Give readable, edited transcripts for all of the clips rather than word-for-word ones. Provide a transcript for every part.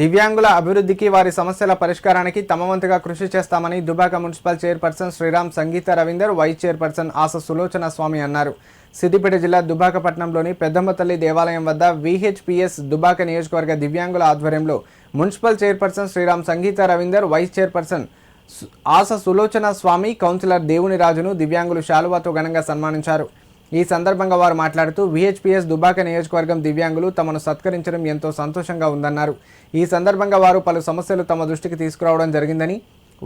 దివ్యాంగుల అభివృద్ధికి వారి సమస్యల పరిష్కారానికి తమ వంతుగా కృషి చేస్తామని దుబాక మున్సిపల్ చైర్పర్సన్ శ్రీరామ్ సంగీత రవీందర్, వైస్ చైర్పర్సన్ ఆస సులోచన స్వామి అన్నారు. సిద్దిపేట జిల్లా దుబాక పట్టణంలోని పెద్దమ్మతల్లి దేవాలయం వద్ద VHPS దుబాక నియోజకవర్గ దివ్యాంగుల ఆధ్వర్యంలో మున్సిపల్ చైర్పర్సన్ శ్రీరామ్ సంగీత రవీందర్, వైస్ చైర్పర్సన్ ఆస సులోచన స్వామి, కౌన్సిలర్ దేవుని రాజును దివ్యాంగులు శాలువాతో ఘనంగా సన్మానించారు. ఈ సందర్భంగా వారు మాట్లాడుతూ VHPS దుబాక నియోజకవర్గం దివ్యాంగులు తమను సత్కరించడం ఎంతో సంతోషంగా ఉందన్నారు. ఈ సందర్భంగా వారు పలు సమస్యలు తమ దృష్టికి తీసుకురావడం జరిగిందని,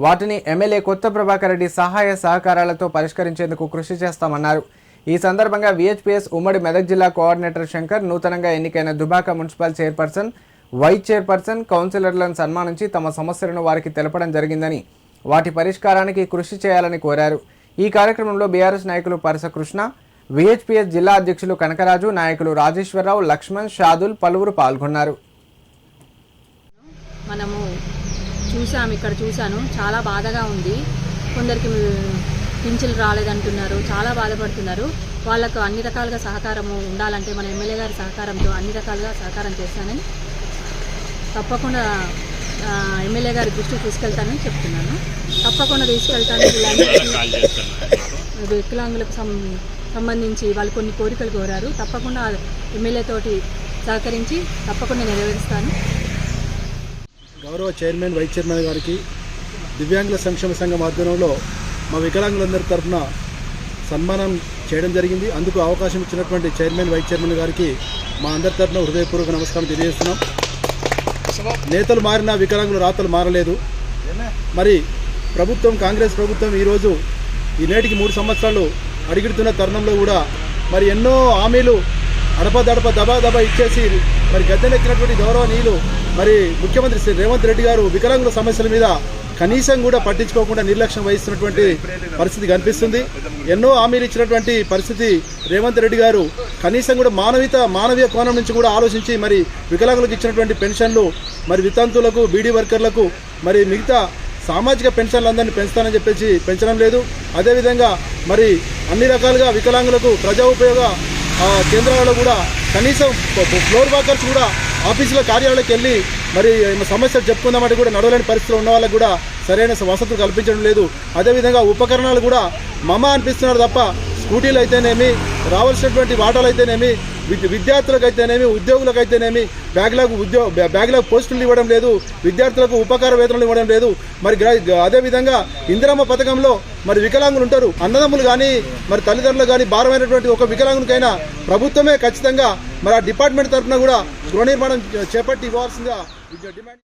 వాటిని ఎమ్మెల్యే కొత్త ప్రభాకర్ రెడ్డి సహాయ సహకారాలతో పరిష్కరించేందుకు కృషి చేస్తామన్నారు. ఈ సందర్భంగా VHPS ఉమ్మడి మెదక్ జిల్లా కోఆర్డినేటర్ శంకర్ నూతనంగా ఎన్నికైన Dubbaka municipal chairperson, vice chairperson, కౌన్సిలర్లను సన్మానించి తమ సమస్యలను వారికి తెలపడం జరిగిందని, వాటి పరిష్కారానికి కృషి చేయాలని కోరారు. ఈ కార్యక్రమంలో బీఆర్ఎస్ నాయకులు పరస కృష్ణ, VHPS జిల్లా అధ్యక్షులు కనకరాజు, నాయకులు రాజేశ్వరరావు, లక్ష్మణ్, షాదుల్ పలువురు పాల్గొన్నారు. మనము ఇక్కడ చూశాను, చాలా బాధగా ఉంది. కొందరికి పింఛన్లు రాలేదంటున్నారు, చాలా బాధపడుతున్నారు. వాళ్ళకు అన్ని రకాలుగా సహకారము ఉండాలంటే మన ఎమ్మెల్యే గారి సహకారంతో అన్ని రకాలుగా సహకారం చేస్తానని తప్పకుండా ఎమ్మెల్యే గారి దృష్టికి తీసుకెళ్తానని చెప్తున్నాను. తప్పకుండా తీసుకెళ్తాను. వికలాంగులకు సంబంధించి వాళ్ళు కొన్ని కోరికలు కోరారు. తప్పకుండా ఎమ్మెల్యే తోటి సహకరించి తప్పకుండా నెరవేరుస్తాను. గౌరవ చైర్మన్, వైస్ చైర్మన్ గారికి దివ్యాంగుల సంక్షేమ సంఘం ఆధ్వర్యంలో మా వికలాంగులందరి తరఫున సన్మానం చేయడం జరిగింది. అందుకు అవకాశం ఇచ్చినటువంటి చైర్మన్, వైస్ చైర్మన్ గారికి మా అందరి తరఫున హృదయపూర్వక నమస్కారం తెలియజేస్తున్నాం. నేతలు మారినా వికలాంగుల రాతలు మారలేదు. మరి ప్రభుత్వం, కాంగ్రెస్ ప్రభుత్వం ఈరోజు ఈ నేటికి 3 సంవత్సరాలు అడిగిడుతున్న తరుణంలో కూడా మరి ఎన్నో హామీలు అడపదడప దబా ఇచ్చేసి మరి గద్దెనెక్కినటువంటి గౌరవనీయులు మరి ముఖ్యమంత్రి శ్రీ రేవంత్ రెడ్డి గారు వికలాంగుల సమస్యల మీద కనీసం కూడా పట్టించుకోకుండా నిర్లక్ష్యం వహిస్తున్నటువంటి పరిస్థితి కనిపిస్తుంది. ఎన్నో హామీలు ఇచ్చినటువంటి పరిస్థితి రేవంత్ రెడ్డి గారు కనీసం కూడా మానవీయ కోణం నుంచి కూడా ఆలోచించి మరి వికలాంగులకు ఇచ్చినటువంటి పెన్షన్లు, మరి వితంతులకు, బీడీ వర్కర్లకు, మరి మిగతా సామాజిక పెన్షన్లందరినీ పెంచుతానని చెప్పేసి పెంచడం లేదు. అదేవిధంగా మరి అన్ని రకాలుగా వికలాంగులకు ప్రజా ఉపయోగ కేంద్రాలలో కూడా కనీసం ఫ్లోర్ వాకర్స్ కూడా ఆఫీసుల కార్యాలయాలకు వెళ్ళి మరి సమస్యలు చెప్పుకుందామంటే కూడా నడవలేని పరిస్థితులు ఉన్న వాళ్ళకు కూడా సరైన వసతులు కల్పించడం లేదు. అదేవిధంగా ఉపకరణాలు కూడా అనిపిస్తున్నారు తప్ప స్కూటీలు అయితేనేమి, రావాల్సినటువంటి వాటాలు అయితేనేమి, విద్యార్థులకు అయితేనేమి, ఉద్యోగులకు అయితేనేమి బ్యాగ్లకు పోస్టులు ఇవ్వడం లేదు. విద్యార్థులకు ఉపకార వేతనాలు ఇవ్వడం లేదు. మరి అదేవిధంగా ఇందిరమ్మ పథకంలో మరి వికలాంగులు ఉంటారు, అన్నదమ్ములు కానీ మరి తల్లిదండ్రులు కానీ భారమైనటువంటి ఒక వికలాంగునికైనా ప్రభుత్వమే ఖచ్చితంగా మరి ఆ డిపార్ట్మెంట్ తరఫున కూడా గృహ నిర్మాణం చేపట్టి ఇవ్వాల్సిందిగా డిమాండ్.